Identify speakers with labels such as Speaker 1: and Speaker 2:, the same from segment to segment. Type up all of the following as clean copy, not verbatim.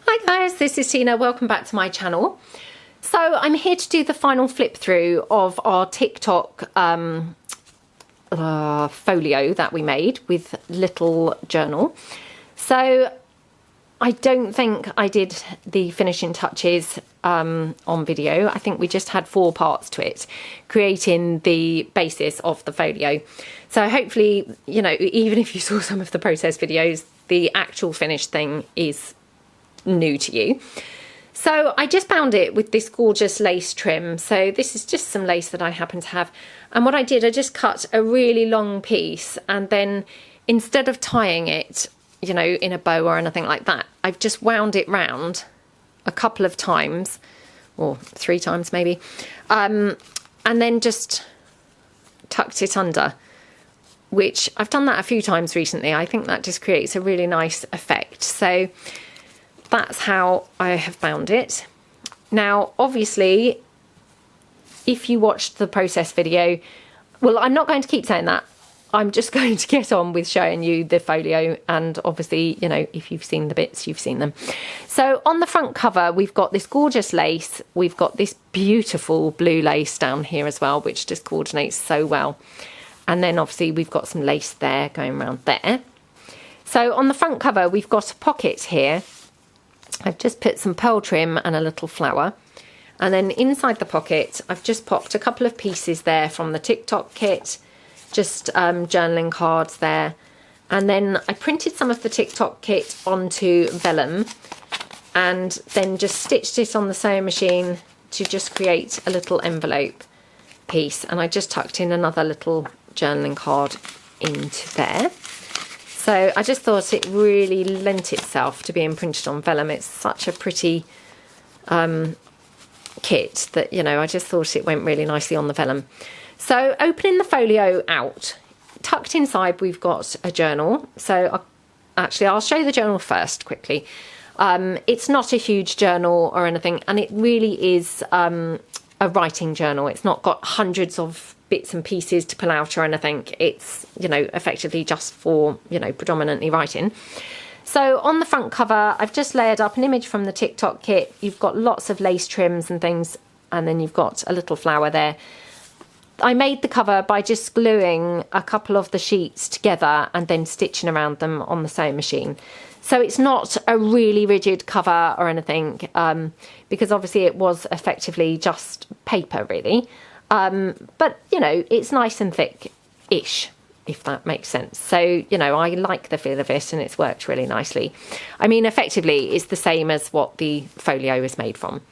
Speaker 1: Hi guys, this is Tina. Welcome back to my channel. So I'm here to do the final flip through of our TikTok folio that we made with little journal. So I don't think I did the finishing touches on video. I think we just had 4 parts to it, creating the basis of the folio. So hopefully, you know, even if you saw some of the process videos, the actual finished thing is new to you. So I just bound it with this gorgeous lace trim. So this is just some lace that I happen to have. And what I did, I just cut a really long piece, and then instead of tying it, you know, in a bow or anything like that, I've just wound it round a couple of times, or 3 times maybe, and then just tucked it under, which I've done that a few times recently. I think that just creates a really nice effect. So that's how I have bound it. Now, obviously, if you watched the process video, well, I'm not going to keep saying that. I'm just going to get on with showing you the folio, and obviously, you know, if you've seen the bits, you've seen them. So on the front cover, we've got this gorgeous lace. We've got this beautiful blue lace down here as well, which just coordinates so well. And then obviously we've got some lace there going around there. So on the front cover, we've got a pocket here. I've just put some pearl trim and a little flower. And then inside the pocket, I've just popped a couple of pieces there from the TikTok kit, just journaling cards there. And then I printed some of the TikTok kit onto vellum and then just stitched it on the sewing machine to just create a little envelope piece. And I just tucked in another little journaling card into there. So I just thought it really lent itself to being printed on vellum. It's such a pretty kit that, you know, I just thought it went really nicely on the vellum. So opening the folio out, tucked inside we've got a journal. So I'll show the journal first quickly. It's not a huge journal or anything, and it really is a writing journal. It's not got hundreds of bits and pieces to pull out or anything. It's, you know, effectively just for, you know, predominantly writing. So on the front cover, I've just layered up an image from the TikTok kit. You've got lots of lace trims and things, and then you've got a little flower there. I made the cover by just gluing a couple of the sheets together and then stitching around them on the sewing machine. So it's not a really rigid cover or anything, because obviously it was effectively just paper really. But, you know, it's nice and thick-ish, if that makes sense. So, you know, I like the feel of it and it's worked really nicely. I mean, effectively, it's the same as what the folio is made from.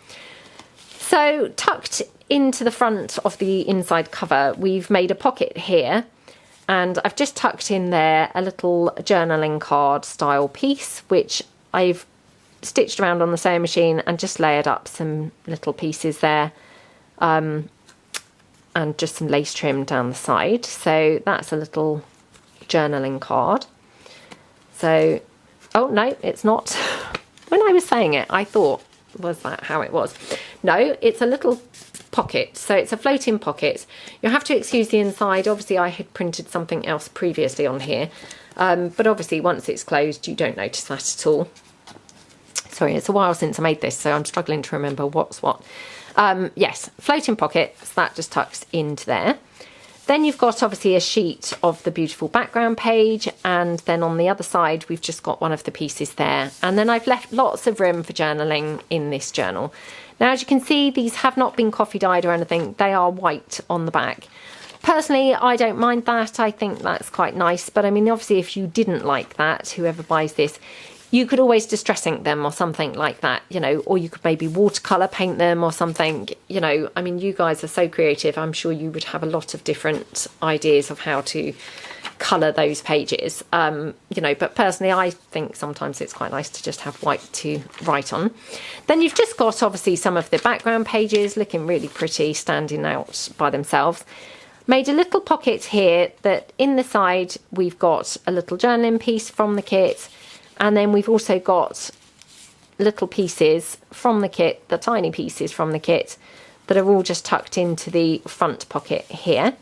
Speaker 1: So tucked into the front of the inside cover, we've made a pocket here, and I've just tucked in there a little journaling card style piece, which I've stitched around on the sewing machine and just layered up some little pieces there. And just some lace trim down the side. So that's a little journaling card. So, oh no, it's not. When I was saying it, I thought, was that how it was? No, it's a little pocket. So it's a floating pocket. You'll have to excuse the inside. Obviously I had printed something else previously on here. But obviously once it's closed, you don't notice that at all. Sorry, it's a while since I made this, so I'm struggling to remember what's what. Yes, floating pocket, so that just tucks into there. Then you've got obviously a sheet of the beautiful background page, and then on the other side we've just got one of the pieces there. And then I've left lots of room for journaling in this journal. Now, as you can see, these have not been coffee dyed or anything. They are white on the back. Personally, I don't mind that. I think that's quite nice. But I mean, obviously, if you didn't like that, whoever buys this, you could always distress ink them or something like that, you know, or you could maybe watercolour paint them or something, you know. I mean, you guys are so creative. I'm sure you would have a lot of different ideas of how to colour those pages, you know, but personally, I think sometimes it's quite nice to just have white to write on. Then you've just got obviously some of the background pages looking really pretty, standing out by themselves. Made a little pocket here that in the side, we've got a little journaling piece from the kit. And then we've also got little pieces from the kit, the tiny pieces from the kit, that are all just tucked into the front pocket here.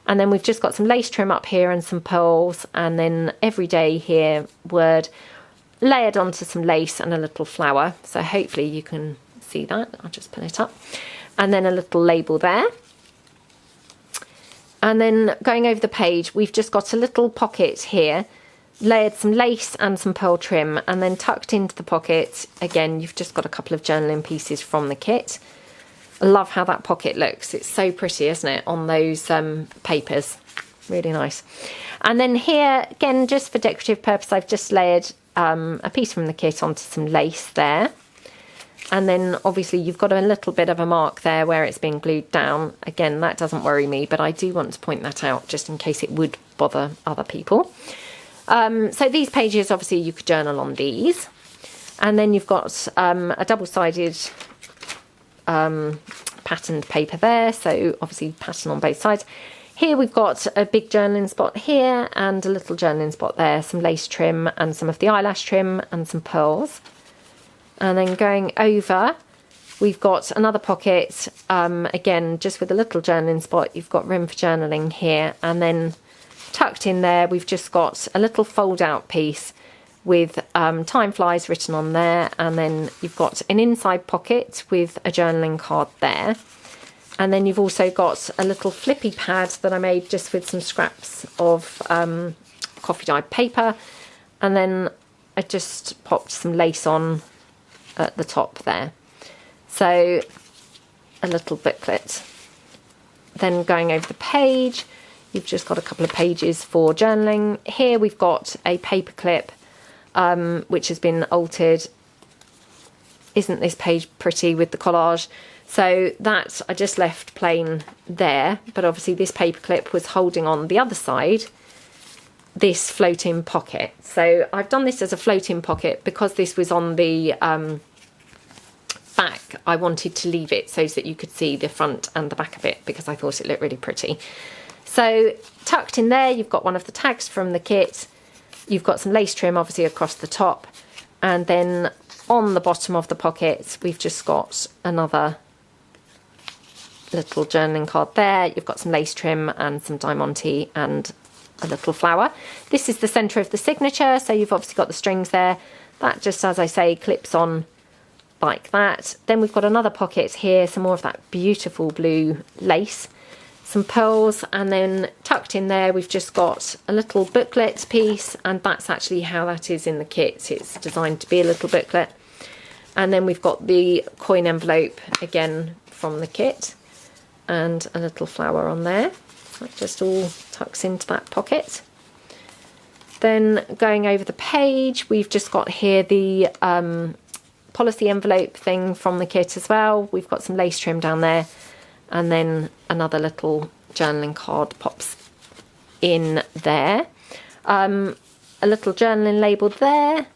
Speaker 1: And then we've just got some lace trim up here and some pearls, and then everyday here word. layered onto some lace and a little flower. So hopefully you can see that. I'll just pull it up. And then a little label there. And then going over the page, we've just got a little pocket here, layered some lace and some pearl trim, and then tucked into the pocket, again, you've just got a couple of journaling pieces from the kit. I love how that pocket looks. It's so pretty, isn't it, on those papers. Really nice. And then here, again, just for decorative purpose, I've just layered a piece from the kit onto some lace there. And then obviously you've got a little bit of a mark there where it's been glued down. Again, that doesn't worry me, but I do want to point that out just in case it would bother other people. So these pages, obviously you could journal on these. And then you've got a double-sided patterned paper there. So obviously pattern on both sides. Here we've got a big journaling spot here and a little journaling spot there. Some lace trim and some of the eyelash trim and some pearls. And then going over, we've got another pocket, again, just with a little journaling spot. You've got room for journaling here. And then tucked in there, we've just got a little fold-out piece with Time Flies written on there. And then you've got an inside pocket with a journaling card there. And then you've also got a little flippy pad that I made just with some scraps of coffee dyed paper. And then I just popped some lace on at the top there. So a little booklet. Then going over the page, you've just got a couple of pages for journaling. Here we've got a paper clip which has been altered. Isn't this page pretty with the collage? So that I just left plain there, but obviously this paper clip was holding on the other side this floating pocket. So I've done this as a floating pocket because this was on the back. I wanted to leave it so that you could see the front and the back of it because I thought it looked really pretty. So tucked in there, you've got one of the tags from the kit. You've got some lace trim obviously across the top, and then on the bottom of the pocket we've just got another little journaling card there. You've got some lace trim and some diamante and a little flower. This is the centre of the signature, so you've obviously got the strings there. That just, as I say, clips on like that. Then we've got another pocket here, some more of that beautiful blue lace, some pearls, and then tucked in there we've just got a little booklet piece, and that's actually how that is in the kit. It's designed to be a little booklet. And then we've got the coin envelope again from the kit and a little flower on there. That just all tucks into that pocket. Then going over the page, we've just got here the policy envelope thing from the kit as well. We've got some lace trim down there, and then another little journaling card pops in there. A little journaling label there.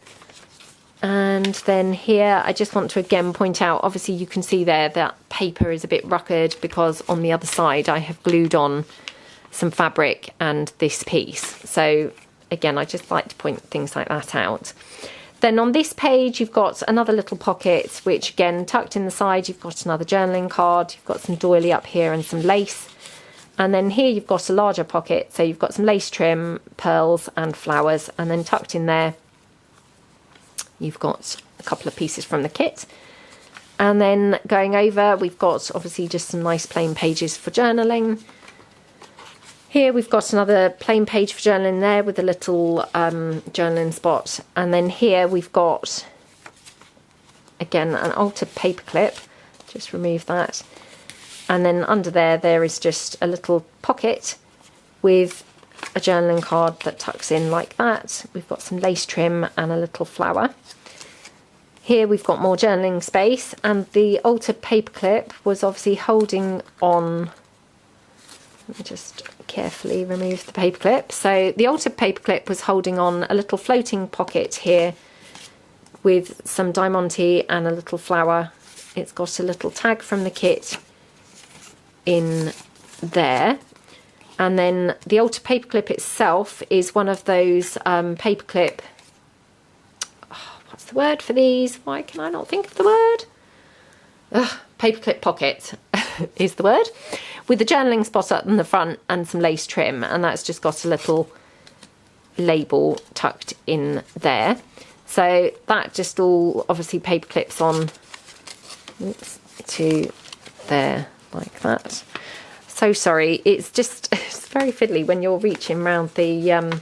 Speaker 1: And then here, I just want to again point out, obviously you can see there that paper is a bit ruckered because on the other side I have glued on some fabric and this piece. So again, I just like to point things like that out. Then on this page, you've got another little pocket, which again, tucked in the side, you've got another journaling card, you've got some doily up here and some lace. And then here you've got a larger pocket, so you've got some lace trim, pearls and flowers, and then tucked in there, you've got a couple of pieces from the kit. And then going over, we've got obviously just some nice plain pages for journaling. Here we've got another plain page for journaling there with a little journaling spot. And then here we've got, again, an altered paper clip. Just remove that. And then under there, there is just a little pocket with a journaling card that tucks in like that. We've got some lace trim and a little flower. Here we've got more journaling space, and the altered paper clip was obviously holding on. Let me just carefully remove the paper clip. So the altered paper clip was holding on a little floating pocket here with some diamante and a little flower. It's got a little tag from the kit in there. And then the altered paper clip itself is one of those paper clip, what's the word for these? Why can I not think of the word? Paper clip pocket is the word, with the journaling spot up in the front and some lace trim, and that's just got a little label tucked in there. So that just all obviously paper clips on, oops, to there like that. So sorry, it's just it's very fiddly when you're reaching around the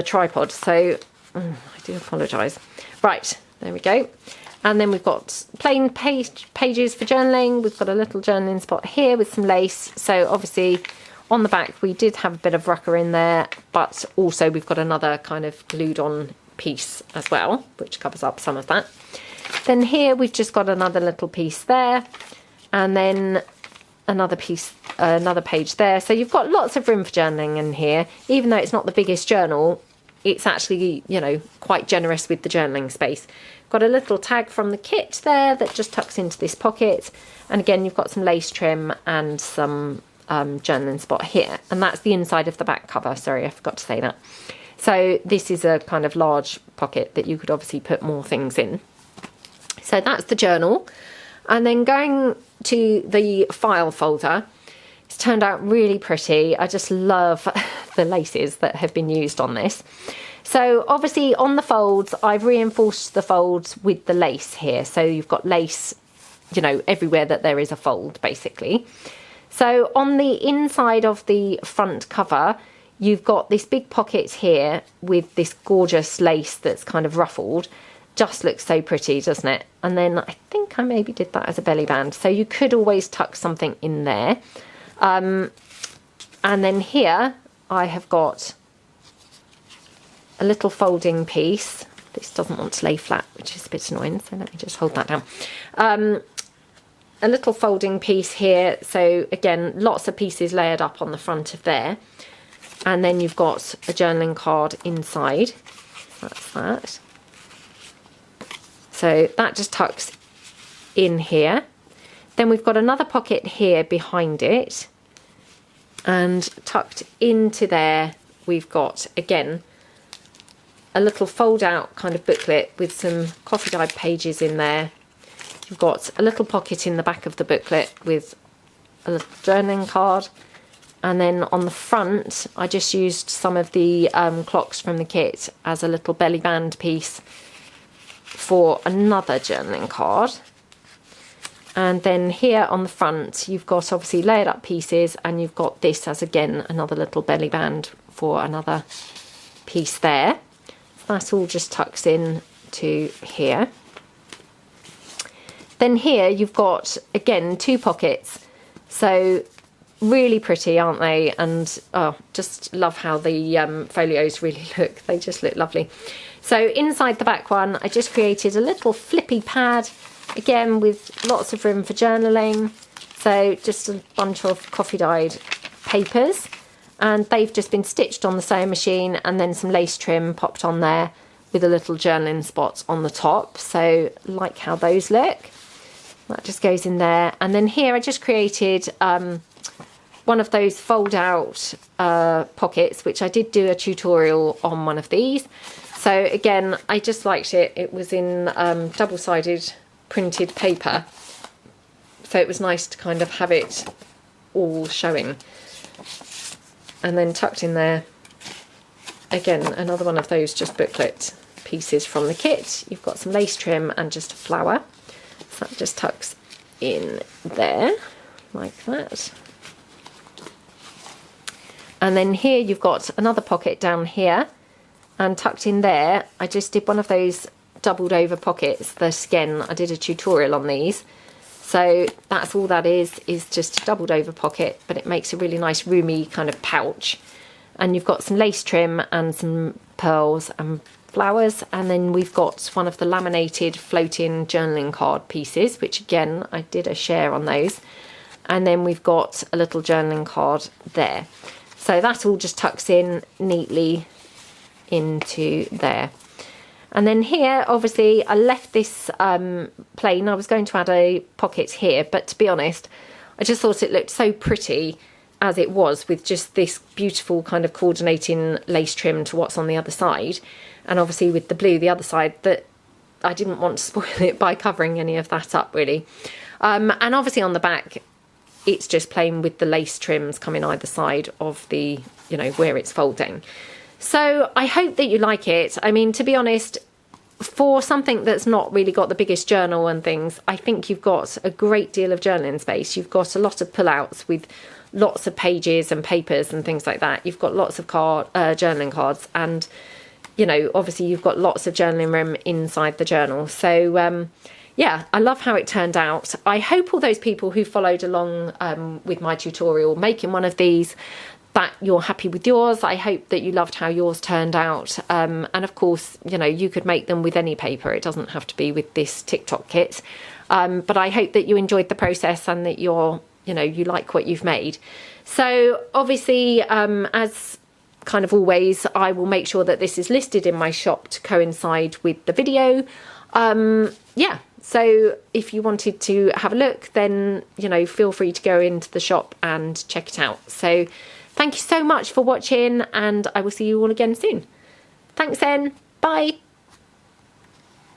Speaker 1: tripod, so I do apologise. Right, there we go. And then we've got plain pages for journaling. We've got a little journaling spot here with some lace. So obviously on the back we did have a bit of rucker in there, but also we've got another kind of glued on piece as well, which covers up some of that. Then here we've just got another little piece there, and then another piece, another page there. So you've got lots of room for journaling in here. Even though it's not the biggest journal, it's actually, you know, quite generous with the journaling space. Got a little tag from the kit there that just tucks into this pocket, and again you've got some lace trim and some journaling spot here, and that's the inside of the back cover. Sorry, I forgot to say that. So this is a kind of large pocket that you could obviously put more things in. So that's the journal. And then going to the file folder, it's turned out really pretty. I just love the laces that have been used on this. So obviously on the folds, I've reinforced the folds with the lace here. So you've got lace, you know, everywhere that there is a fold, basically. So on the inside of the front cover, you've got this big pocket here with this gorgeous lace that's kind of ruffled. Just looks so pretty, doesn't it? And then I think I maybe did that as a belly band. So you could always tuck something in there. And then here I have got a little folding piece. This doesn't want to lay flat, which is a bit annoying, so let me just hold that down. A little folding piece here. So again, lots of pieces layered up on the front of there. And then you've got a journaling card inside. That's that. So that just tucks in here. Then we've got another pocket here behind it. And tucked into there, we've got, again, a little fold out kind of booklet with some coffee dyed pages in there. You've got a little pocket in the back of the booklet with a little journaling card. And then on the front, I just used some of the clocks from the kit as a little belly band piece for another journaling card. And then here on the front, you've got obviously layered up pieces, and you've got this as, again, another little belly band for another piece there. That all just tucks in to here. Then here you've got, again, two pockets. So really pretty, aren't they? And oh, just love how the folios really look. They just look lovely. So inside the back one, I just created a little flippy pad, again with lots of room for journaling. So just a bunch of coffee dyed papers, and they've just been stitched on the sewing machine, and then some lace trim popped on there with a little journaling spot on the top. So like how those look. That just goes in there. And then here I just created one of those fold out pockets, which I did do a tutorial on one of these. So again, I just liked it. It was in double-sided printed paper. So it was nice to kind of have it all showing. And then tucked in there, again, another one of those just booklet pieces from the kit. You've got some lace trim and just a flower. So that just tucks in there, like that. And then here you've got another pocket down here, and tucked in there, I just did one of those doubled over pockets. That, again, I did a tutorial on these. So that's all that is just a doubled over pocket, but it makes a really nice roomy kind of pouch. And you've got some lace trim and some pearls and flowers. And then we've got one of the laminated floating journaling card pieces, which again, I did a share on those. And then we've got a little journaling card there. So that all just tucks in neatly into there. And then here, obviously, I left this plain. I was going to add a pocket here, but to be honest, I just thought it looked so pretty as it was, with just this beautiful kind of coordinating lace trim to what's on the other side. And obviously with the blue, the other side, that I didn't want to spoil it by covering any of that up, really. And obviously on the back, it's just plain with the lace trims coming either side of the, you know, where it's folding. So I hope that you like it. I mean, to be honest, for something that's not really got the biggest journal and things, I think you've got a great deal of journaling space. You've got a lot of pullouts with lots of pages and papers and things like that. You've got lots of journaling cards, and you know, obviously you've got lots of journaling room inside the journal. So yeah, I love how it turned out. I hope all those people who followed along with my tutorial making one of these, that you're happy with yours. I hope that you loved how yours turned out. And of course, you know, you could make them with any paper. It doesn't have to be with this TikTok kit. But I hope that you enjoyed the process and that you like what you've made. So obviously, as kind of always, I will make sure that this is listed in my shop to coincide with the video. Yeah, so if you wanted to have a look, then, you know, feel free to go into the shop and check it out. So thank you so much for watching, and I will see you all again soon. Thanks then. Bye.